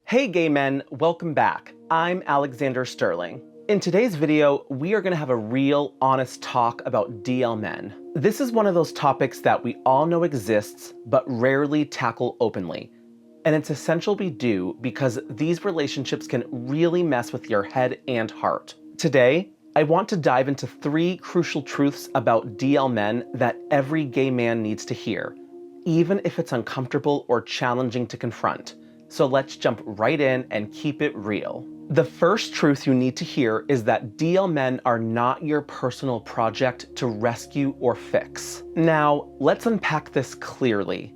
Hey gay men, welcome back. I'm Alexander Sterling. In today's video, we are going to have a real, honest talk about DL men. This is one of those topics that we all know exists, but rarely tackle openly. And it's essential we do because these relationships can really mess with your head and heart. Today, I want to dive into 3 crucial truths about DL men that every gay man needs to hear, even if it's uncomfortable or challenging to confront. So let's jump right in and keep it real. The first truth you need to hear is that DL men are not your personal project to rescue or fix. Now, let's unpack this clearly.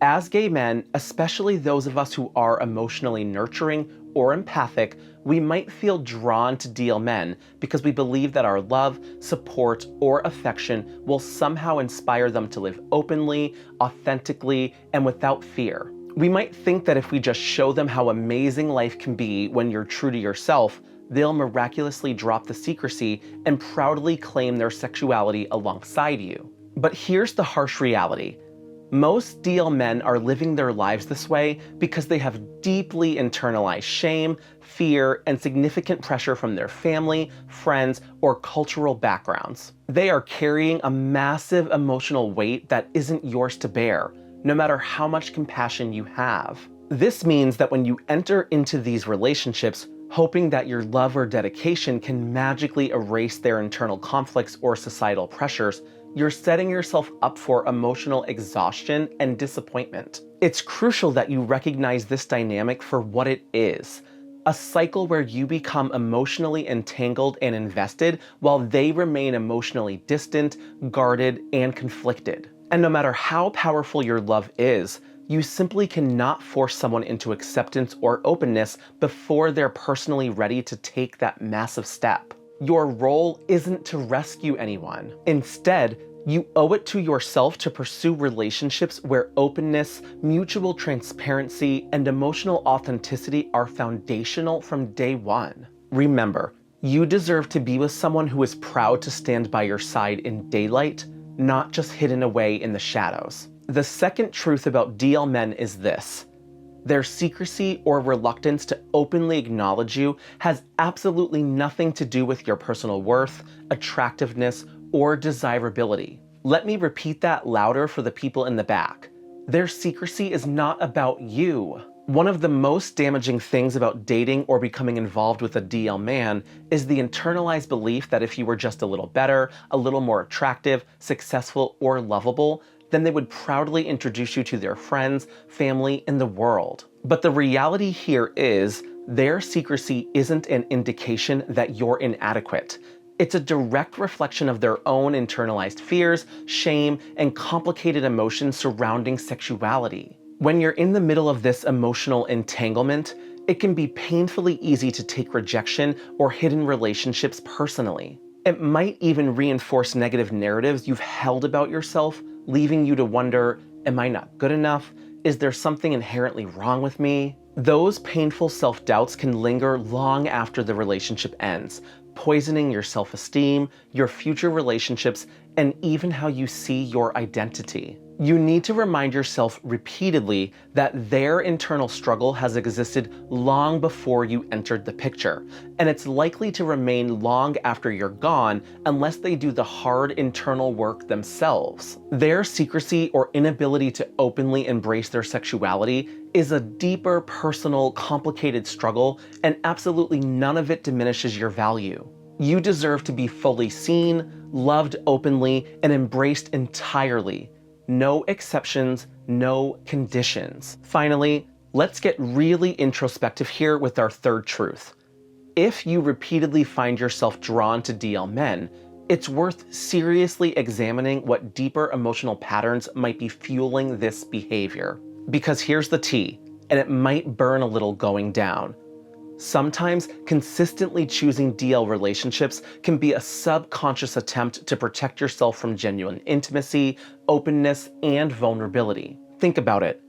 As gay men, especially those of us who are emotionally nurturing or empathic, we might feel drawn to DL men because we believe that our love, support, or affection will somehow inspire them to live openly, authentically, and without fear. We might think that if we just show them how amazing life can be when you're true to yourself, they'll miraculously drop the secrecy and proudly claim their sexuality alongside you. But here's the harsh reality. Most DL men are living their lives this way because they have deeply internalized shame, fear, and significant pressure from their family, friends, or cultural backgrounds. They are carrying a massive emotional weight that isn't yours to bear, no matter how much compassion you have. This means that when you enter into these relationships, hoping that your love or dedication can magically erase their internal conflicts or societal pressures, you're setting yourself up for emotional exhaustion and disappointment. It's crucial that you recognize this dynamic for what it is: a cycle where you become emotionally entangled and invested while they remain emotionally distant, guarded, and conflicted. And no matter how powerful your love is, you simply cannot force someone into acceptance or openness before they're personally ready to take that massive step. Your role isn't to rescue anyone. Instead, you owe it to yourself to pursue relationships where openness, mutual transparency, and emotional authenticity are foundational from day one. Remember, you deserve to be with someone who is proud to stand by your side in daylight, not just hidden away in the shadows. The second truth about DL men is this: their secrecy or reluctance to openly acknowledge you has absolutely nothing to do with your personal worth, attractiveness, or desirability. Let me repeat that louder for the people in the back. Their secrecy is not about you. One of the most damaging things about dating or becoming involved with a DL man is the internalized belief that if you were just a little better, a little more attractive, successful, or lovable, then they would proudly introduce you to their friends, family, and the world. But the reality here is, their secrecy isn't an indication that you're inadequate. It's a direct reflection of their own internalized fears, shame, and complicated emotions surrounding sexuality. When you're in the middle of this emotional entanglement, it can be painfully easy to take rejection or hidden relationships personally. It might even reinforce negative narratives you've held about yourself, leaving you to wonder, am I not good enough? Is there something inherently wrong with me? Those painful self-doubts can linger long after the relationship ends, poisoning your self-esteem, your future relationships, and even how you see your identity. You need to remind yourself repeatedly that their internal struggle has existed long before you entered the picture, and it's likely to remain long after you're gone unless they do the hard internal work themselves. Their secrecy or inability to openly embrace their sexuality is a deeper, personal, complicated struggle, and absolutely none of it diminishes your value. You deserve to be fully seen, loved openly, and embraced entirely. No exceptions, no conditions. Finally, let's get really introspective here with our third truth. If you repeatedly find yourself drawn to DL men, it's worth seriously examining what deeper emotional patterns might be fueling this behavior. Because here's the tea, and it might burn a little going down. Sometimes consistently choosing DL relationships can be a subconscious attempt to protect yourself from genuine intimacy, openness, and vulnerability. Think about it.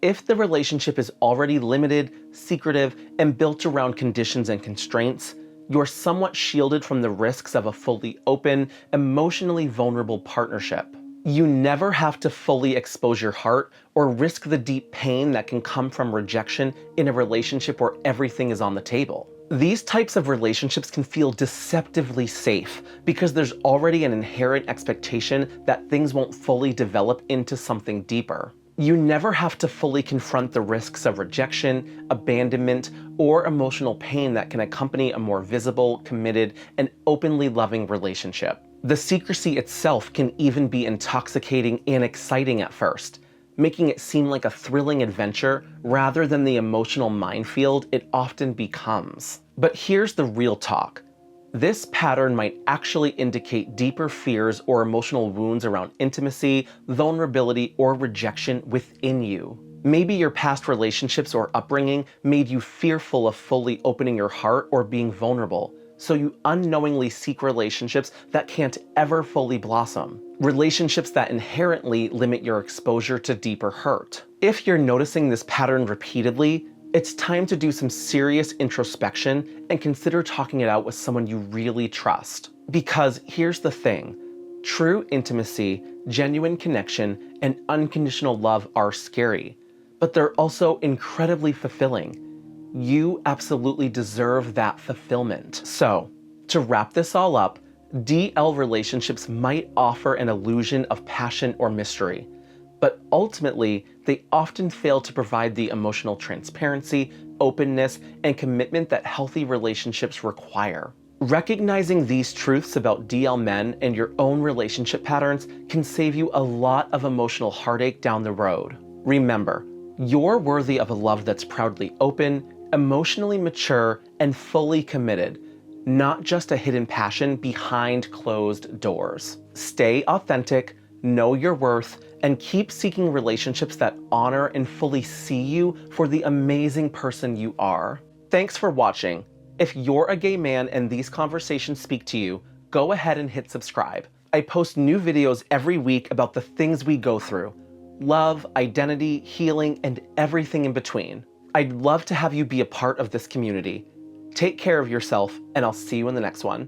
If the relationship is already limited, secretive, and built around conditions and constraints, you're somewhat shielded from the risks of a fully open, emotionally vulnerable partnership. You never have to fully expose your heart or risk the deep pain that can come from rejection in a relationship where everything is on the table. These types of relationships can feel deceptively safe because there's already an inherent expectation that things won't fully develop into something deeper. You never have to fully confront the risks of rejection, abandonment, or emotional pain that can accompany a more visible, committed, and openly loving relationship. The secrecy itself can even be intoxicating and exciting at first, making it seem like a thrilling adventure rather than the emotional minefield it often becomes. But here's the real talk. This pattern might actually indicate deeper fears or emotional wounds around intimacy, vulnerability, or rejection within you. Maybe your past relationships or upbringing made you fearful of fully opening your heart or being vulnerable, so you unknowingly seek relationships that can't ever fully blossom. Relationships that inherently limit your exposure to deeper hurt. If you're noticing this pattern repeatedly, it's time to do some serious introspection and consider talking it out with someone you really trust. Because here's the thing, true intimacy, genuine connection, and unconditional love are scary, but they're also incredibly fulfilling. You absolutely deserve that fulfillment. So, to wrap this all up, DL relationships might offer an illusion of passion or mystery, but ultimately, they often fail to provide the emotional transparency, openness, and commitment that healthy relationships require. Recognizing these truths about DL men and your own relationship patterns can save you a lot of emotional heartache down the road. Remember, you're worthy of a love that's proudly open, emotionally mature, and fully committed, not just a hidden passion behind closed doors. Stay authentic, know your worth, and keep seeking relationships that honor and fully see you for the amazing person you are. Thanks for watching. If you're a gay man and these conversations speak to you, go ahead and hit subscribe. I post new videos every week about the things we go through: love, identity, healing, and everything in between. I'd love to have you be a part of this community. Take care of yourself, and I'll see you in the next one.